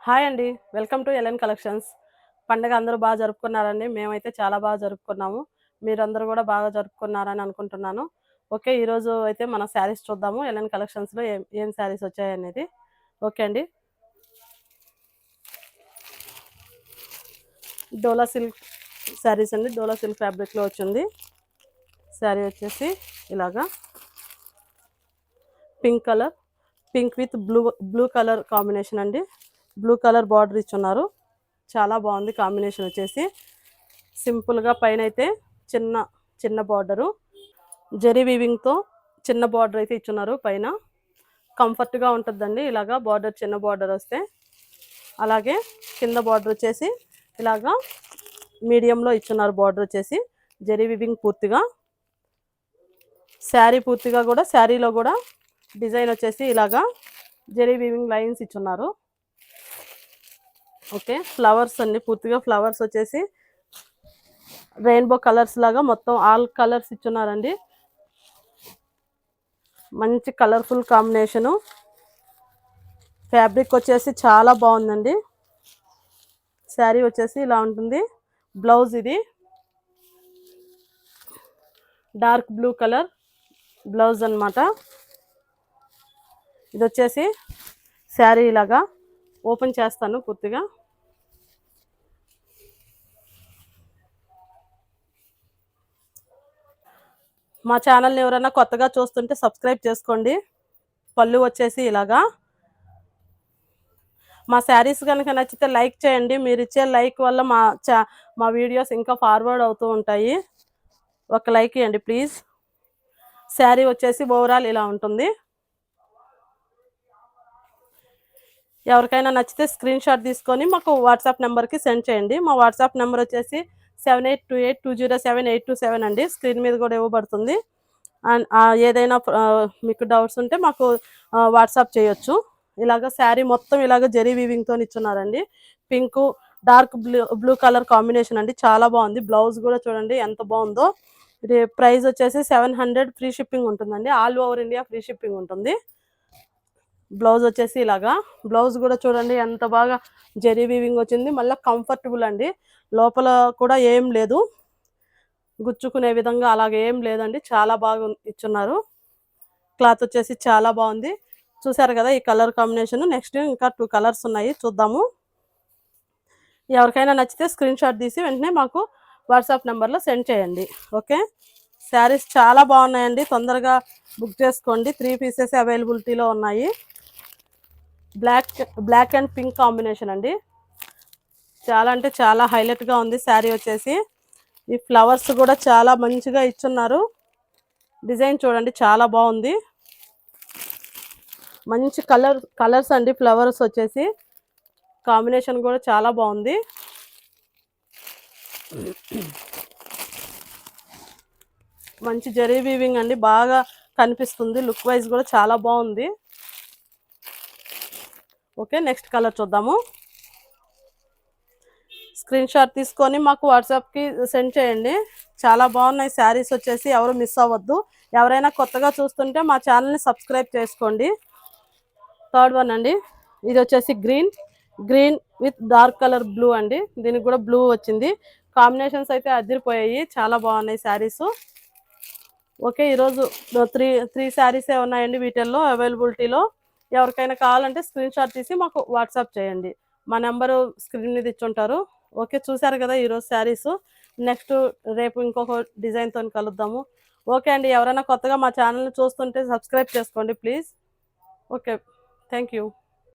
Hi అండి. Welcome to LN collections. పండగ అందరూ బాగా జరుపుకున్నారండి. మేమైతే చాలా బాగా జరుపుకున్నాము. మీరందరూ గూడా బాగా జరుపుకున్నారని అనుకుంటున్నాను. ఓకే. ఈరోజు అయితే మనం శారీస్ చూద్దాము. ఎల్ఎన్ కలెక్షన్స్‌లో ఏం ఏం శారీస్ వచ్చాయనేది. ఓకే అండి. డోలా సిల్క్ శారీస్ అండి. డోలా సిల్క్ ఫ్యాబ్రిక్‌లో వచ్చింది. శారీ వచ్చేసి ఇలాగా pink colour, pink with blue colour combination అండి. బ్లూ కలర్ బార్డర్ ఇచ్చున్నారు. చాలా బాగుంది కాంబినేషన్ వచ్చేసి. సింపుల్‌గా పైనైతే చిన్న చిన్న బార్డరు. జరీ వీవింగ్‌తో చిన్న బార్డర్ అయితే ఇచ్చున్నారు పైన. కంఫర్ట్‌గా ఉంటుందండి ఇలాగా బార్డర్ చిన్న బార్డర్ వస్తే. అలాగే కింద బార్డర్ వచ్చేసి ఇలాగా మీడియంలో ఇచ్చున్నారు బార్డర్ వచ్చేసి. జరీ వీవింగ్ పూర్తిగా. శారీ పూర్తిగా కూడా శారీలో కూడా డిజైన్ వచ్చేసి ఇలాగా జరీ వీవింగ్ లైన్స్ ఇచ్చున్నారు. ఓకే. ఫ్లవర్స్ అండి. పూర్తిగా ఫ్లవర్స్ వచ్చేసి రెయిన్బో కలర్స్ లాగా మొత్తం ఆల్ కలర్స్ ఇచ్చున్నారండి. మంచి కలర్ఫుల్ కాంబినేషను. ఫ్యాబ్రిక్ వచ్చేసి చాలా బాగుందండి. శారీ వచ్చేసి ఇలా ఉంటుంది. బ్లౌజ్ ఇది డార్క్ బ్లూ కలర్ బ్లౌజ్ అన్నమాట. ఇది వచ్చేసి శారీ ఇలాగా ఓపెన్ చేస్తాను పూర్తిగా. మా ఛానల్ని ఎవరైనా కొత్తగా చూస్తుంటే సబ్స్క్రైబ్ చేసుకోండి. పళ్ళు వచ్చేసి ఇలాగా. మా శారీస్ కనుక నచ్చితే లైక్ చేయండి. మీరు ఇచ్చే లైక్ వల్ల మా వీడియోస్ ఇంకా ఫార్వర్డ్ అవుతూ ఉంటాయి. ఒక లైక్ ఇవ్వండి ప్లీజ్. శారీ వచ్చేసి ఓవరాల్ ఇలా ఉంటుంది. ఎవరికైనా నచ్చితే స్క్రీన్ షాట్ తీసుకొని మాకు వాట్సాప్ నెంబర్కి సెండ్ చేయండి. మా వాట్సాప్ నెంబర్ వచ్చేసి 7828207827 అండి. స్క్రీన్ మీద కూడా ఇవ్వబడుతుంది. అండ్ ఏదైనా మీకు డౌట్స్ ఉంటే మాకు వాట్సాప్ చేయొచ్చు. ఇలాగ శారీ మొత్తం ఇలాగ జరీ వీవింగ్తో ఇచ్చున్నారండి. Pink dark blue colour combination అండి. చాలా బాగుంది. బ్లౌజ్ కూడా చూడండి ఎంత బాగుందో. ఇది ప్రైస్ వచ్చేసి 700 ఫ్రీ షిప్పింగ్ ఉంటుందండి. All over India free shipping ఉంటుంది. బ్లౌజ్ వచ్చేసి ఇలాగా. బ్లౌజ్ కూడా చూడండి ఎంత బాగా జరీ వీవింగ్ వచ్చింది. మళ్ళీ కంఫర్టబుల్ అండి. లోపల కూడా ఏం లేదు, గుచ్చుకునే విధంగా అలాగే ఏం లేదండి. చాలా బాగా ఇచ్చున్నారు. క్లాత్ వచ్చేసి చాలా బాగుంది. చూసారు కదా ఈ కలర్ కాంబినేషన్. నెక్స్ట్ ఇంకా 2 కలర్స్ ఉన్నాయి, చూద్దాము. ఎవరికైనా నచ్చితే స్క్రీన్ షాట్ తీసి వెంటనే మాకు వాట్సాప్ నెంబర్లో సెండ్ చేయండి. ఓకే. శారీస్ చాలా బాగున్నాయండి. తొందరగా బుక్ చేసుకోండి. 3 పీసెస్ అవైలబిలిటీలో ఉన్నాయి. బ్లాక్ అండ్ పింక్ కాంబినేషన్ అండి. చాలా అంటే చాలా హైలైట్గా ఉంది శారీ వచ్చేసి. ఈ ఫ్లవర్స్ కూడా చాలా మంచిగా ఇచ్చున్నారు. డిజైన్ చూడండి చాలా బాగుంది. మంచి కలర్స్ అండి. ఫ్లవర్స్ వచ్చేసి కాంబినేషన్ కూడా చాలా బాగుంది. మంచి జరీ వీవింగ్ అండి, బాగా కనిపిస్తుంది. లుక్ వైజ్ కూడా చాలా బాగుంది. ఓకే. నెక్స్ట్ కలర్ చూద్దాము. స్క్రీన్ షాట్ తీసుకొని మాకు వాట్సాప్కి సెండ్ చేయండి. చాలా బాగున్నాయి శారీస్ వచ్చేసి. ఎవరు మిస్ అవ్వద్దు. ఎవరైనా కొత్తగా చూస్తుంటే మా ఛానల్ని సబ్స్క్రైబ్ చేసుకోండి. థర్డ్ వన్ అండి. ఇది వచ్చేసి green with dark colour blue అండి. దీనికి కూడా బ్లూ వచ్చింది. కాంబినేషన్స్ అయితే అదిరిపోయాయి. చాలా బాగున్నాయి శారీస్. ఓకే. ఈరోజు త్రీ శారీసే ఉన్నాయండి వీటిల్లో అవైలబిలిటీలో. ఎవరికైనా కావాలంటే స్క్రీన్ షాట్ తీసి మాకు వాట్సాప్ చేయండి. మా నెంబరు స్క్రీన్ మీద ఇచ్చుంటారు. ఓకే. చూసారు కదా ఈరోజు శారీస్. నెక్స్ట్ రేపు ఇంకొక డిజైన్తో కలుద్దాము. ఓకే అండి. ఎవరైనా కొత్తగా మా ఛానల్ని చూస్తుంటే సబ్స్క్రైబ్ చేసుకోండి ప్లీజ్. ఓకే. Thank you.